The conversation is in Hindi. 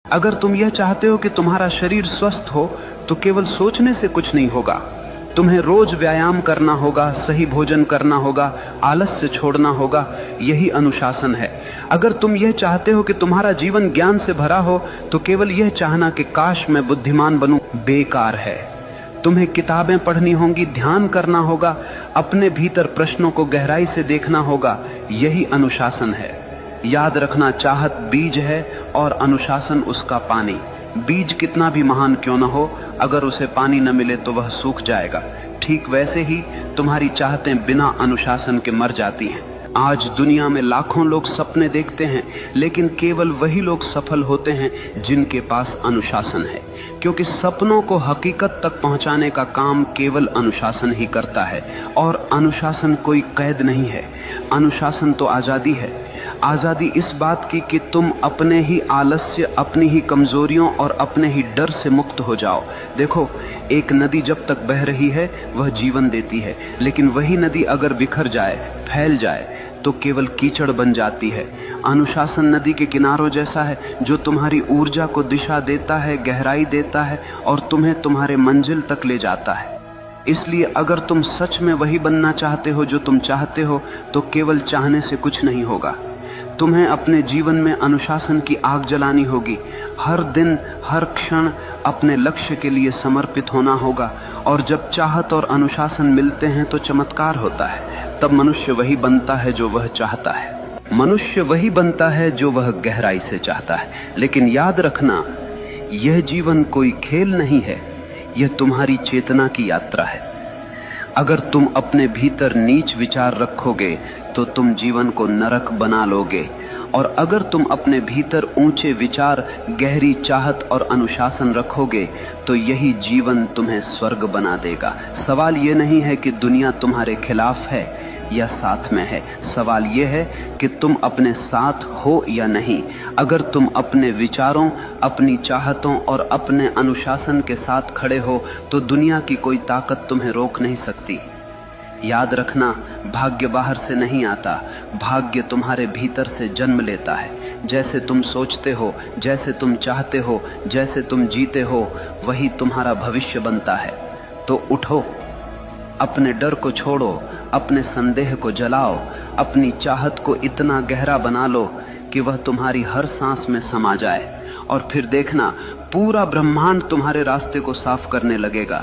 अगर तुम यह चाहते हो कि तुम्हारा शरीर स्वस्थ हो तो केवल सोचने से कुछ नहीं होगा। तुम्हें रोज व्यायाम करना होगा, सही भोजन करना होगा, आलस्य छोड़ना होगा। यही अनुशासन है। अगर तुम यह चाहते हो कि तुम्हारा जीवन ज्ञान से भरा हो तो केवल यह चाहना कि काश मैं बुद्धिमान बनूं बेकार है। तुम्हें किताबें पढ़नी होंगी, ध्यान करना होगा, अपने भीतर प्रश्नों को गहराई से देखना होगा। यही अनुशासन है। याद रखना, चाहत बीज है और अनुशासन उसका पानी। बीज कितना भी महान क्यों न हो, अगर उसे पानी न मिले तो वह सूख जाएगा। ठीक वैसे ही तुम्हारी चाहतें बिना अनुशासन के मर जाती हैं। आज दुनिया में लाखों लोग सपने देखते हैं, लेकिन केवल वही लोग सफल होते हैं जिनके पास अनुशासन है, क्योंकि सपनों को हकीकत तक पहुंचाने का काम केवल अनुशासन ही करता है। और अनुशासन कोई कैद नहीं है, अनुशासन तो आजादी है। आजादी इस बात की कि तुम अपने ही आलस्य, अपनी ही कमजोरियों और अपने ही डर से मुक्त हो जाओ। देखो, एक नदी जब तक बह रही है वह जीवन देती है, लेकिन वही नदी अगर बिखर जाए, फैल जाए तो केवल कीचड़ बन जाती है। अनुशासन नदी के किनारों जैसा है जो तुम्हारी ऊर्जा को दिशा देता है, गहराई देता है और तुम्हें तुम्हारे मंजिल तक ले जाता है। इसलिए अगर तुम सच में वही बनना चाहते हो जो तुम चाहते हो तो केवल चाहने से कुछ नहीं होगा। तुम्हें अपने जीवन में अनुशासन की आग जलानी होगी। हर दिन, हर क्षण अपने लक्ष्य के लिए समर्पित होना होगा। और जब चाहत और अनुशासन मिलते हैं तो चमत्कार होता है। तब मनुष्य वही बनता है जो वह चाहता है। मनुष्य वही बनता है जो वह गहराई से चाहता है। लेकिन याद रखना, यह जीवन कोई खेल नहीं है, यह तुम्हारी चेतना की यात्रा है। अगर तुम अपने भीतर नीच विचार रखोगे तो तुम जीवन को नरक बना लोगे, और अगर तुम अपने भीतर ऊंचे विचार, गहरी चाहत और अनुशासन रखोगे तो यही जीवन तुम्हें स्वर्ग बना देगा। सवाल यह नहीं है कि दुनिया तुम्हारे खिलाफ है या साथ में है, सवाल यह है कि तुम अपने साथ हो या नहीं। अगर तुम अपने विचारों, अपनी चाहतों और अपने अनुशासन के साथ खड़े हो तो दुनिया की कोई ताकत तुम्हें रोक नहीं सकती। याद रखना, भाग्य बाहर से नहीं आता, भाग्य तुम्हारे भीतर से जन्म लेता है। जैसे तुम सोचते हो, जैसे तुम चाहते हो, जैसे तुम जीते हो, वही तुम्हारा भविष्य बनता है। तो उठो, अपने डर को छोड़ो, अपने संदेह को जलाओ, अपनी चाहत को इतना गहरा बना लो कि वह तुम्हारी हर सांस में समा जाए, और फिर देखना पूरा ब्रह्मांड तुम्हारे रास्ते को साफ करने लगेगा।